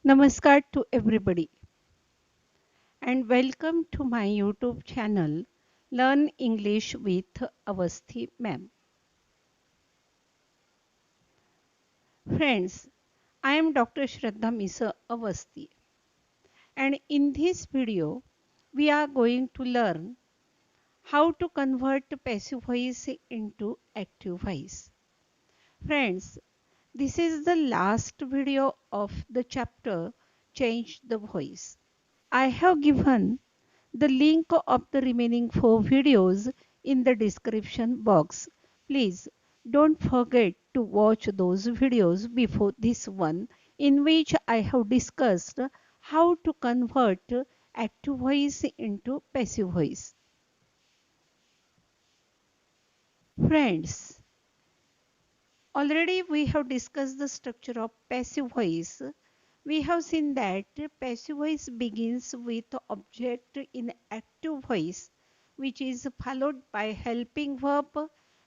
Namaskar to everybody and welcome to my YouTube channel Learn English with Avasthi Ma'am. Friends, I am Dr. Shraddha Misa Avasthi and in this video we are going to learn how to convert passive voice into active voice. Friends, this is the last video of the chapter Change the Voice. I have given the link of the remaining 4 videos in the description box. Please don't forget to watch those videos before this one, in which I have discussed how to convert active voice into passive voice. Friends, already we have discussed the structure of passive voice. We have seen that passive voice begins with object in active voice, which is followed by helping verb.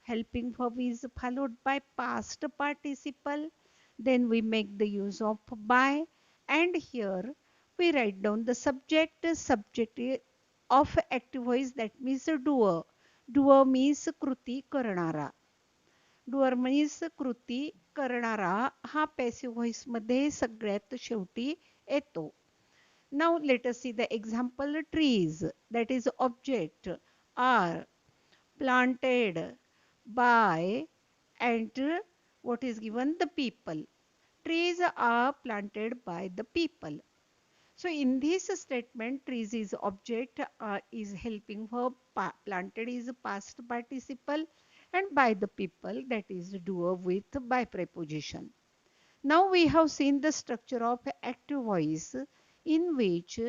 Helping verb is followed by past participle. Then we make the use of by, and here we write down the subject of active voice, that means doer. Doer means कृती करणारा. Doer means कृती करणारा हा passive voice मध्ये सगळ्यात शेवटी येतो. Now let us see the example trees that is object are planted by and what is given the people. Trees are planted by the people. So in this statement, trees is object, is helping verb, planted is past participle, and by the people, that is doer with by preposition. Now we have seen the structure of active voice, in which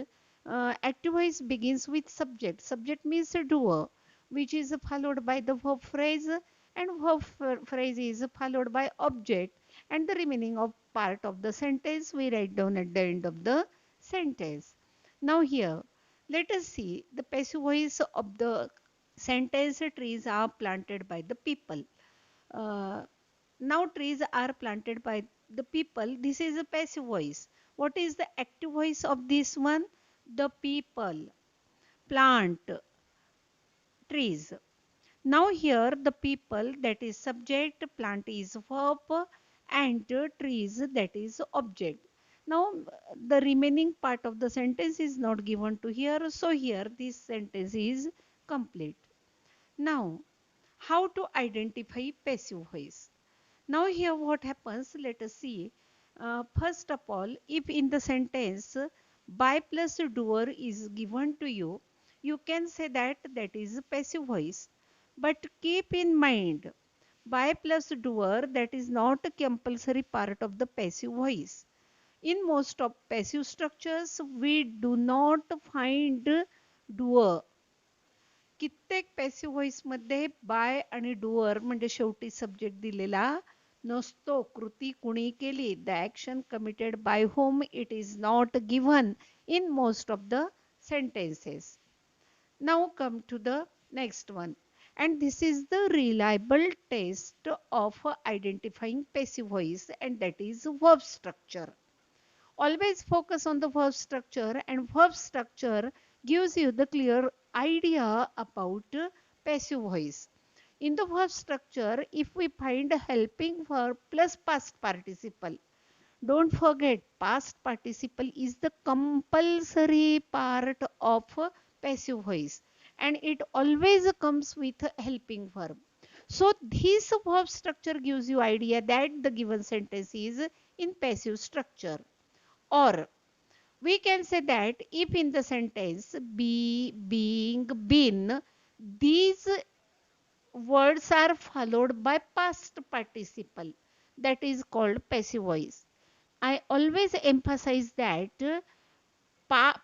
active voice begins with subject. Subject means doer, which is followed by the verb phrase, and verb phrase is followed by object, and the remaining of part of the sentence we write down at the end of the sentence. Now here, let us see the passive voice of the sentence trees are planted by the people. Uh, Now trees are planted by the people. This is a passive voice. What is the active voice of this one? The people plant trees. Now here the people, that is subject, plant is verb, and trees, that is object. Now the remaining part of the sentence is not given to here, so here this sentence is complete. Now how to identify passive voice? Now here what happens, let us see. First of all, if in the sentence by plus doer is given to you, you can say that that is passive voice. But keep in mind, by plus doer, that is not a compulsory part of the passive voice. In most of passive structures, we do not find doer. कित्येक passive voice मध्ये bye आणि doer म्हणजे शेवटी subject दिलेला नसतो. कृती कुणी केली, the action committed by home, it is not given in most of the sentences. Now come to the next one, and this is the reliable test of identifying passive voice, and that is verb structure. Always focus on the verb structure, and verb structure gives you the clear idea about passive voice. In the verb structure, if we find a helping verb plus past participle, don't forget past participle is the compulsory part of passive voice, and it always comes with a helping verb. So this verb structure gives you idea that the given sentence is in passive structure. Or we can say that if in the sentence be, being, been, these words are followed by past participle, that is called passive voice. I always emphasize that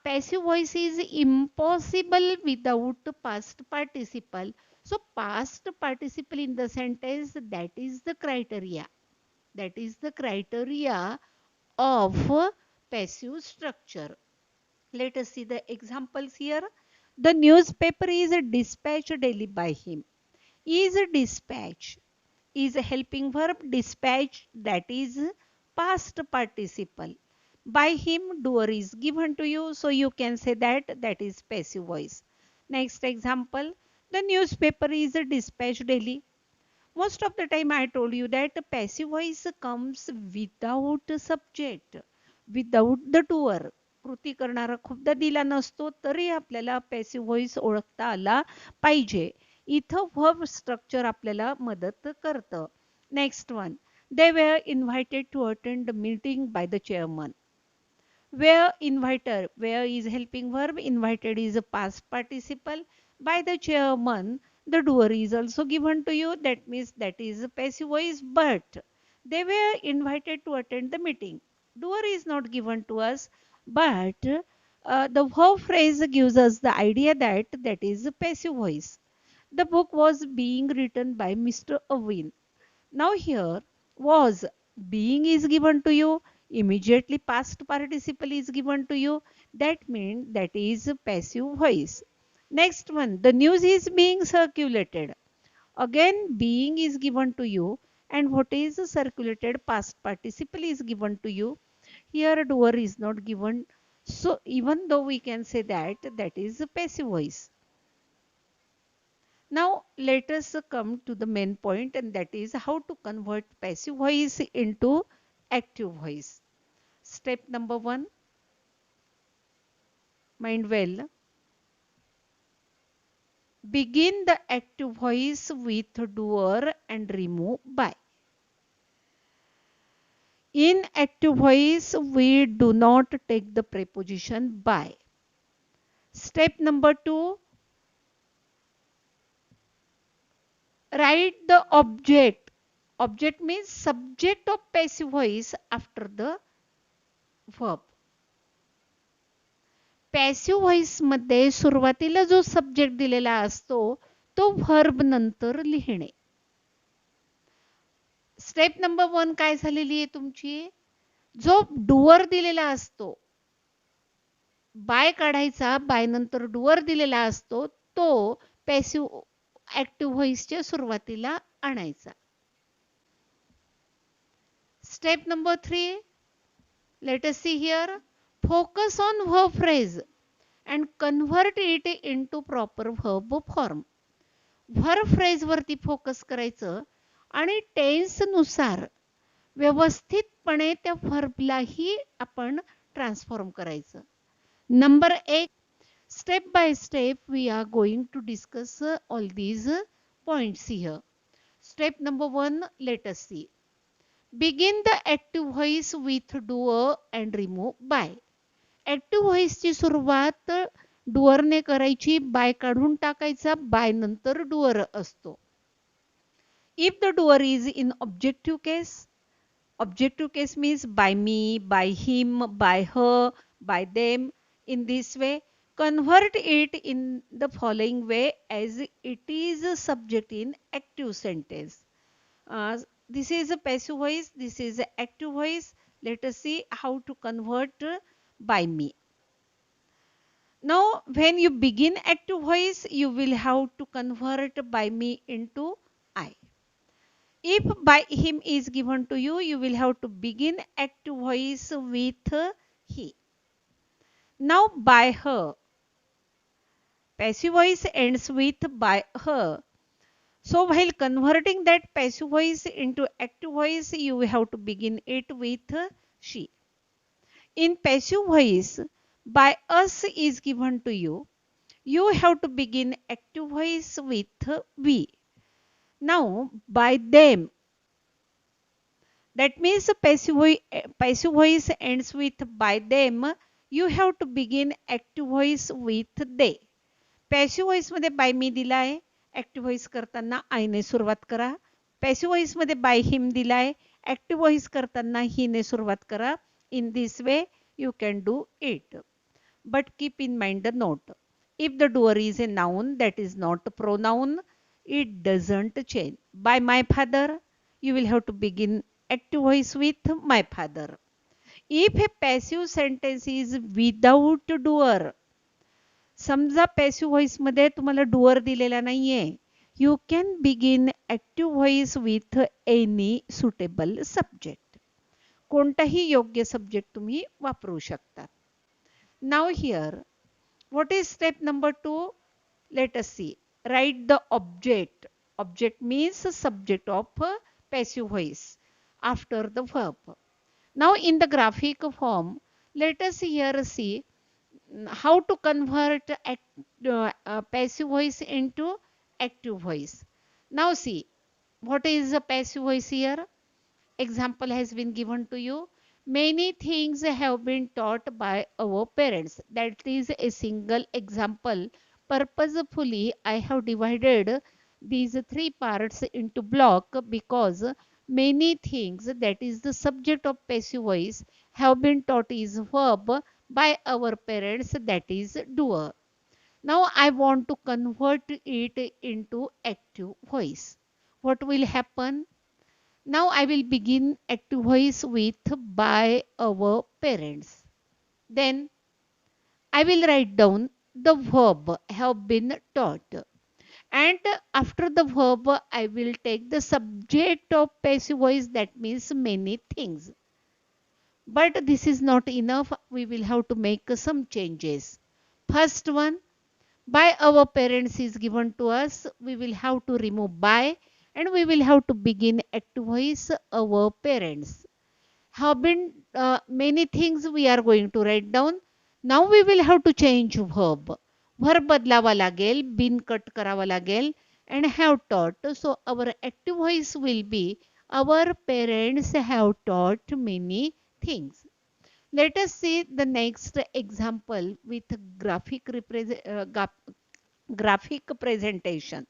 passive voice is impossible without past participle. So past participle in the sentence, that is the criteria. That is the criteria of passive structure. Let us see the examples here. The newspaper is dispatched daily by him. Is dispatch is a helping verb. Dispatch, that is past participle. By him, doer is given to you, so you can say that that is passive voice. Next example, the newspaper is dispatched daily. Most of the time I told you that passive voice comes without subject, without the doer. कृती करणारा खूपदा दिला नसतो तरी आपल्याला passive voice ओळखता आला पाहिजे. इथं वर्ब स्ट्रक्चर आपल्याला मदत करतं. Next one, they were invited to attend the meeting by the chairman. Where inviter, where is helping verb, invited is a past participle. By the chairman, the doer is also given to you. That means that is a passive voice, but they were invited to attend the meeting. Doer is not given to us, but the verb phrase gives us the idea that that is a passive voice. The book was being written by Mr. Irwin. Now here was, being is given to you, immediately past participle is given to you. That means that is passive voice. Next one, the news is being circulated. Again being is given to you, and what is circulated, past participle is given to you. Here doer is not given. So even though we can say that that is passive voice. Now let us come to the main point, and that is how to convert passive voice into active voice. Step number 1, mind well. Begin the active voice with doer and remove by. In active voice, we do not take the preposition by. Step number 2, write the object. Object means subject of passive voice after the verb. Passive voice मध्ये सुरुवातीला जो subject दिलेला असतो तो verb नंतर लिहिणे. Step number 1 काय झालेली आहे तुमची, जो डुअर दिलेला असतो, बाय काढायचा, बाय नंतर डुअर दिलेला असतो, तो पॅसिव्ह ऍक्टिव्ह व्हॉइसच्या सुरुवातीला आणायचा. Step number 3, let us see here, focus on verb phrase and convert it into proper verb form. verb phrase वरती फोकस करायचं आणि टेन्स नुसार व्यवस्थितपणे त्या व्हर्बलाही आपण ट्रान्सफॉर्म करायचं. Number 1, step by step we are going to discuss all these points here. Step number 1, let us see. Begin the active voice with doer and remove by. Active व्हॉइसची सुरुवात डुअरने करायची, बाय काढून टाकायचा, बाय नंतर doer असतो. If the doer is in objective case, objective case means by me, by him, bye her, bye them. In this way, convert it in the following way as it is a subject in active sentence. This is a passive voice, this is an active voice. Let us see how to convert by me. Now, when you begin active voice, you will have to convert by me into I. If by him is given to you, you will have to begin active voice with he. Now, by her. Passive voice ends with by her. So, while converting that passive voice into active voice, you have to begin it with she. In passive voice, by us is given to you. You have to begin active voice with we. Now, by them. That means passive voice ends with by them. You have to begin active voice with they. Passive voice मध्ये bye मी दिलाय, active voice करताना आय ने सुरुवात करा. Passive voice मध्ये by him दिलाय, active voice करताना ही ने सुरुवात करा. In this way you can do it. But keep in mind the note. If the doer is a noun, that is not a pronoun, it doesn't change. By my father, you will have to begin active voice with my father. If a passive sentence is without doer, समजा passive voice मध्ये तुम्हाला doer दिलेला नाहीये, you can begin active voice with any suitable subject. कोणताही योग्य subject तुम्ही वापरू शकता. Now here what is step number 2? Let us see. Write the object. Object means subject of passive voice after the verb. Now in the graphic form, let us here see how to convert passive voice into active voice. Now see, what is a passive voice here? Example has been given to you. Many things have been taught by our parents. That is a single example. Purposefully, I have divided these three parts into block because many things, that is the subject of passive voice, have been taught is verb by our parents, that is doer. Now I want to convert it into active voice. What will happen? Now I will begin active voice with by our parents. Then I will write down the verb have been taught. And after the verb, I will take the subject of passive voice, that means many things. But this is not enough. We will have to make some changes. First one, by our parents is given to us. We will have to remove by and we will have to begin active voice our parents. Have been many things we are going to write down. Now we will have to change verb. Verb बदलावा लागेल, been cut करावा लागेल and have taught. So our active voice will be our parents have taught many things. Let us see the next example with graphic presentation.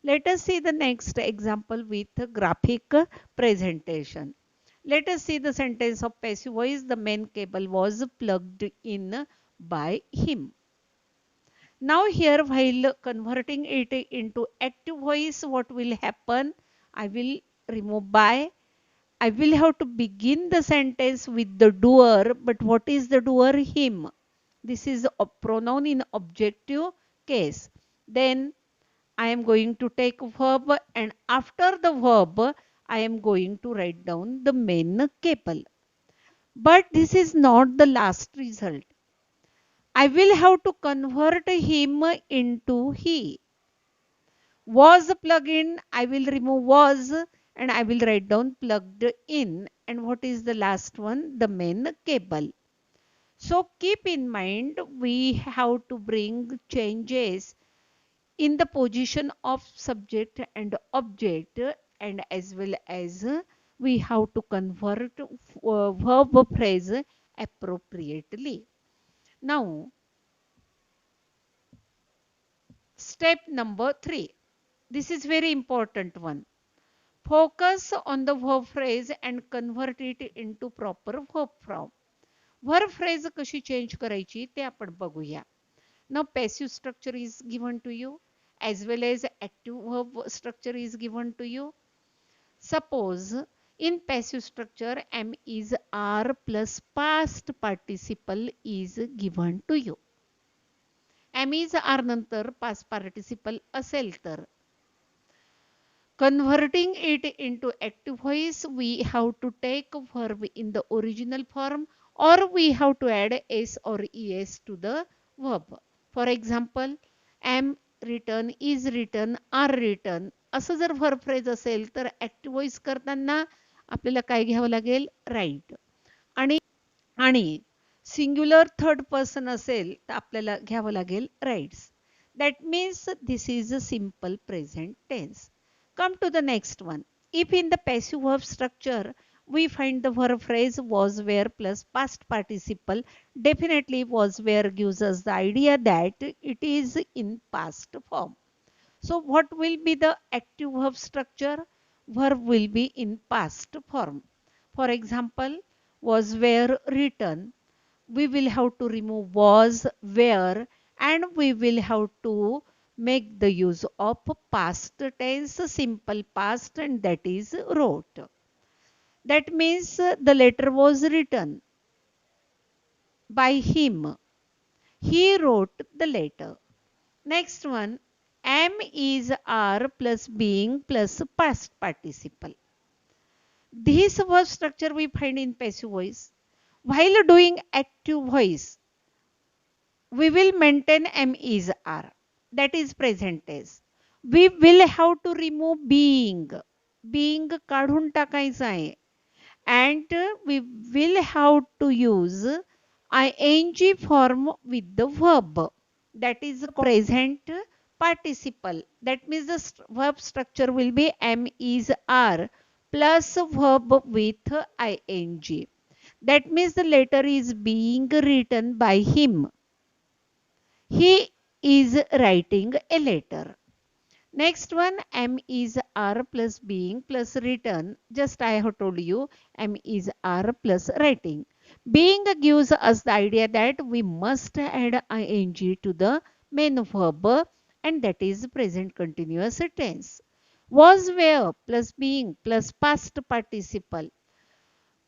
Let us see the next example with graphic presentation. Let us see the sentence of passive voice. The main cable was plugged in by him. Now here, while converting it into active voice, what will happen? I will remove by. I will have to begin the sentence with the doer, but what is the doer? Him. This is a pronoun in objective case. Then I am going to take verb and after the verb, I am going to write down the main cable. But this is not the last result. I will have to convert him into he. Was plug in, I will remove was and I will write down plugged in. And what is the last one? The main cable. So keep in mind we have to bring changes in the position of subject and object and as well as we have to convert verb phrase appropriately. Now step number 3. This is very important one. Focus on the verb phrase and convert it into proper verb form. Verb phrase कशी change करायची ते आपण बघूया. Now passive structure is given to you as well as active verb structure is given to you. Suppose in passive structure am is are plus past participle is given to you. Am is are नंतर past participle असेल तर converting it into active voice, we have to take verb in the original form or we have to add s or es to the verb. For example, am written, is written, are written. असं जर verb phrase असेल तर active voice करताना आपल्याला काय घ्यावं लागेल? Right. आणि singular third person असेल तर आपल्याला घ्यावं लागेल rights. That means this is a simple present tense. Come to the next one. If in the passive verb structure we find the verb phrase was where plus past participle, definitely was where gives us the idea that it is in past form. So what will be the active verb structure? Verb will be in past form. For example, was where written. We will have to remove was, where and we will have to make the use of past tense, simple past and that is wrote. That means the letter was written by him. He wrote the letter. Next one, am is are plus being plus past participle. This verb structure we find in passive voice. While doing active voice, we will maintain am is are. That is present tense. We will have to remove being. Being काढून टाकायचं आहे. And we will have to use ing form with the verb. That is present participle. That means the verb structure will be am is are plus verb with ing. That means the letter is being written by him. He is writing a letter. Next one, am is are plus being plus written. Just I have told you, am is are plus writing. Being gives us the idea that we must add ing to the main verb, and that is present continuous tense. Was, where plus being plus past participle.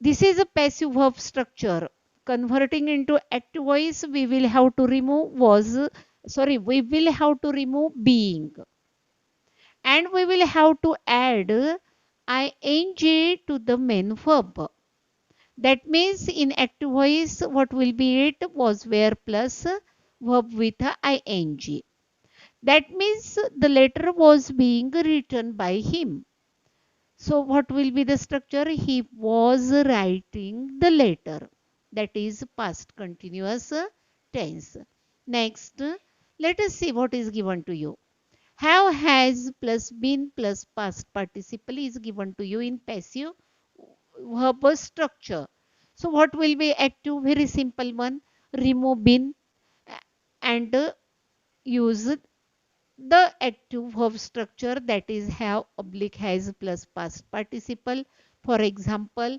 This is a passive verb structure. Converting into active voice, we will have to remove we will have to remove being. And we will have to add ing to the main verb. That means in active voice, what will be it? Was, where plus verb with ing. That means the letter was being written by him. So what will be the structure? He was writing the letter. That is past continuous tense. Next, let us see what is given to you. Have, has plus been plus past participle is given to you in passive verb structure. So what will be active? Very simple one. Remove been and use the active verb structure, that is have oblique has plus past participle. For example,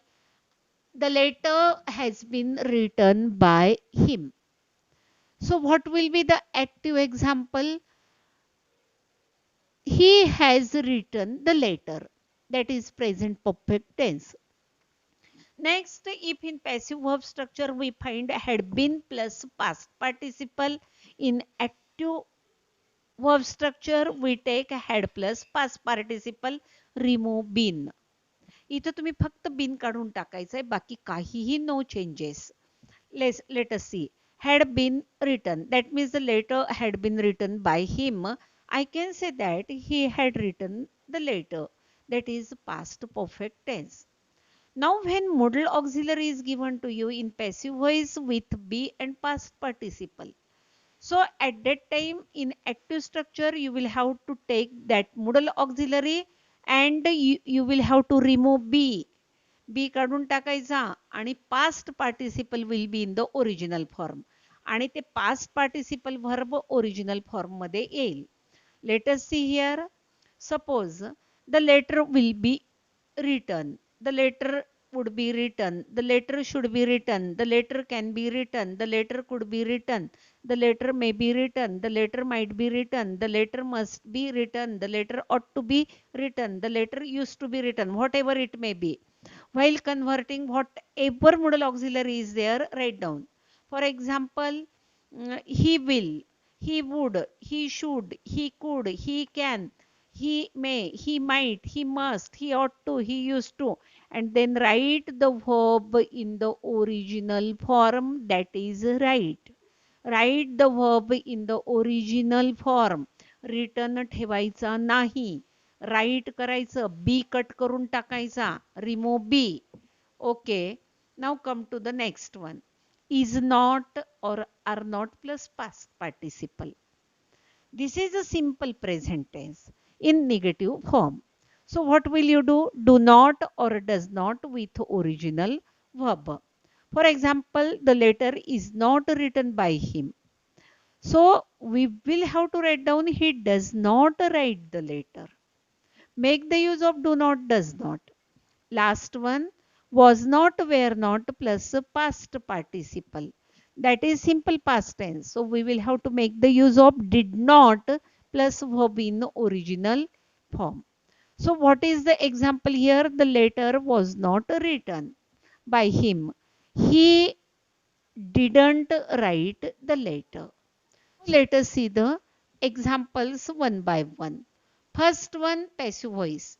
the letter has been written by him. So what will be the active example? He has written the letter. That is present perfect tense. Next, if in passive verb structure we find had been plus past participle, in active verb structure we take had plus past participle, remove been. इथं तुम्ही फक्त बिन काढून टाकायचंय, बाकी काहीही no changes. Let us see. Had been written. That means the letter had been written by him. I can say that he had written the letter. That is past perfect tense. Now when modal auxiliary is given to you in passive voice with be and past participle. So at that time in active structure you will have to take that modal auxiliary and you will have to remove be. Be काढून टाकायचा आणि past participle will be in the original form आणि ते past participle verb original form मध्ये येईल. Let us see here. Suppose the letter will be written, the letter would be written, the letter should be written, the letter can be written, the letter could be written, the letter may be written, the letter might be written, the letter must be written, the letter ought to be written, the letter used to be written, whatever it may be. While converting, whatever modal auxiliary is there, write down. For example, he will, he would, he should, he could, he can, he may, he might, he must, he ought to, he used to, and then write the verb in the original form, that is right. Write the verb in the original form. Written ठेवायचा नाही. Write करायचं. B cut करून टाकायचा. Remove बी. Okay. Now come to the next one. Is not or are not plus past participle. This is a simple present tense in negative form. So what will you do? Do not or does not with original verb. For example, the letter is not written by him. So we will have to write down he does not write the letter. Make the use of do not, does not. Last one, was not, were not plus past participle. That is simple past tense. So we will have to make the use of did not plus verb in original form. So what is the example here? The letter was not written by him. He didn't write the letter. Let us see the examples one by one. First one, passive voice.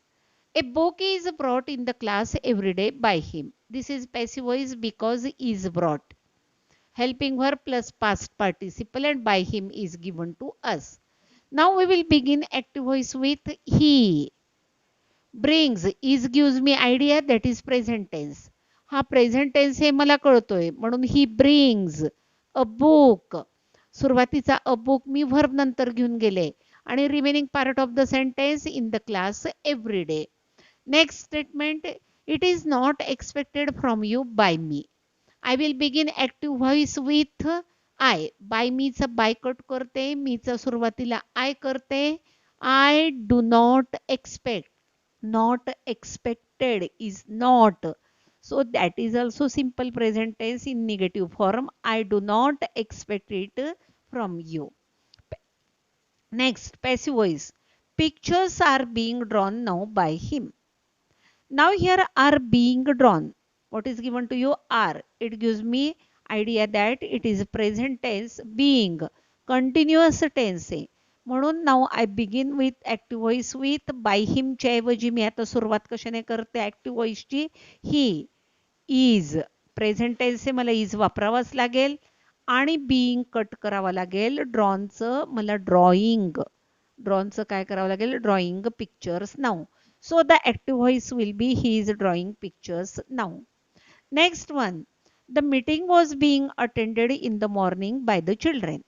A book is brought in the class every day by him. This is passive voice because is brought. Helping verb plus past participle and by him is given to us. Now we will begin active voice with he. Brings is gives me idea, that is present tense. हा present tense हे मला कळतोय म्हणून he brings a book. सुरुवातीचा a book me verb नंतर घेऊन गेले आणि remaining part of the sentence in the class every day. Next statement, it is not expected from you by me. I will begin active voice with I. By मीचा by cut करते, मीचा सुरुवातीला I करते. I do not expect. Not expected is not. So that is also simple present tense in negative form. I do not expect it from you. Next, passive voice. Pictures are being drawn now by him. Now here are being drawn. What is given to you? Are. It gives me idea that it is present tense being. Continuous tense आहे. म्हणून नाव I begin with active voice with by हिमच्या ऐवजी मी आता सुरुवात कशाने करते ॲक्टिव्ह व्हॉइसची? ही. इज. प्रेझेंट टेन्स मला इज वापरावाच लागेल आणि बीइंग कट करावा लागेल. ड्रॉनचं मला ड्रॉइंग. ड्रॉनचं काय करावं लागेल? Drawing pictures now. So the active voice will be he is drawing pictures now. Next one. The meeting was being attended in the morning by the children.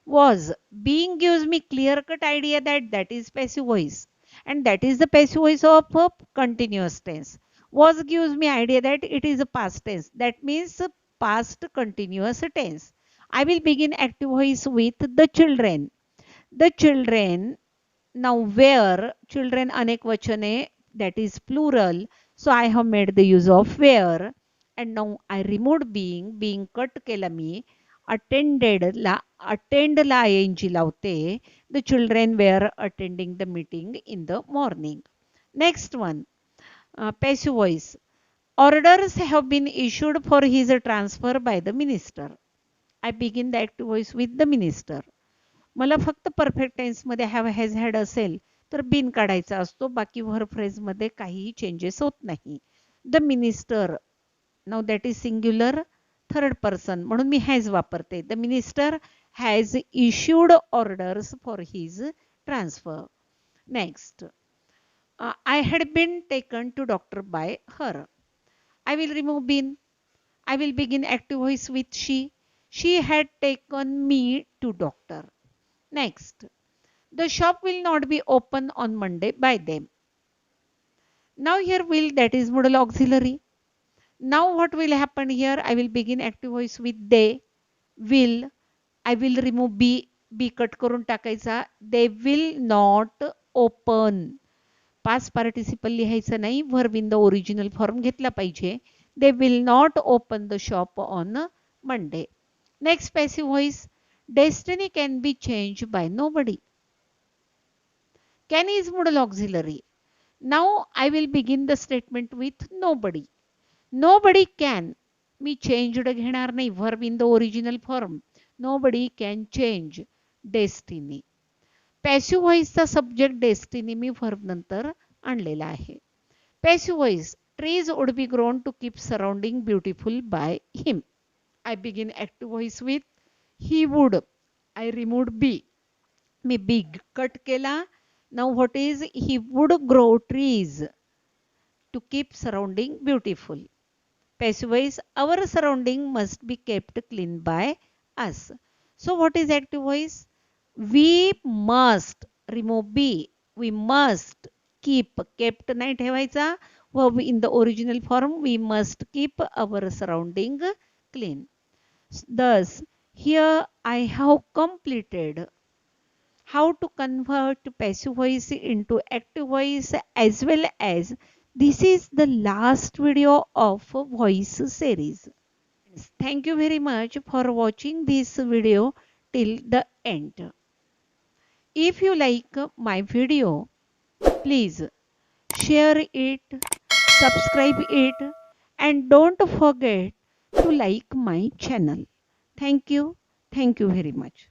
Was. Being gives me clear cut idea that that is passive voice. And that is the passive voice of a continuous tense. Was gives me idea that it is a past tense. That means past continuous tense. I will begin active voice with the children. The children. Now where, children अनेक वचने, that is plural, so I have made the use of where. And now I removed being cut केला मी. Attended ला attend ला ing लावते. The children were attending the meeting in the morning. Next one, passive voice. Orders have been issued for his transfer by the minister. I begin the active voice with the minister. मला फक्त perfect टेन्समध्ये have has had असेल तर been काढायचा असतो, बाकी verb फ्रेजमध्ये काहीही changes होत नाही. The minister. नाव that is singular third person म्हणून मी हॅज वापरते. The minister has issued orders for his transfer. Next, I had been taken to doctor by her. I will remove been. I will begin active voice with she. She had taken me to doctor. Next, the shop will not be open on Monday by them. Now here will, that is modal auxiliary. Now what will happen here? I will begin active voice with they. Will. I will remove be. Be cut करून टाकायचा. They will not open. Past participle लिहायचं नाही. Verb in the original form घेतला पाहिजे. They will not open the shop on Monday. Next passive voice. Destiny can be changed by nobody. Can is modal auxiliary. Now I will begin the statement with nobody. Nobody can. Me changed घेणार नाही. Verb in the original form. Nobody can change destiny. Passive voice चा subject destiny मी verb नंतर आणलेला आहे. Passive voice. Trees would be grown to keep surrounding beautiful by him. I begin active voice with he would. I removed be. Me big cut केला. Now what is, he would grow trees to keep surrounding beautiful. Passive voice, our surrounding must be kept clean by us. So what is active voice? We must remove be. We must keep. Kept नाही ठेवायचा. Verb in the original form. We must keep our surrounding clean. Thus, here I have completed how to convert passive voice into active voice, as well as this is the last video of voice series. Thank you very much for watching this video till the end. If you like my video, please share it, subscribe it, and don't forget to like my channel. Thank you. Thank you very much.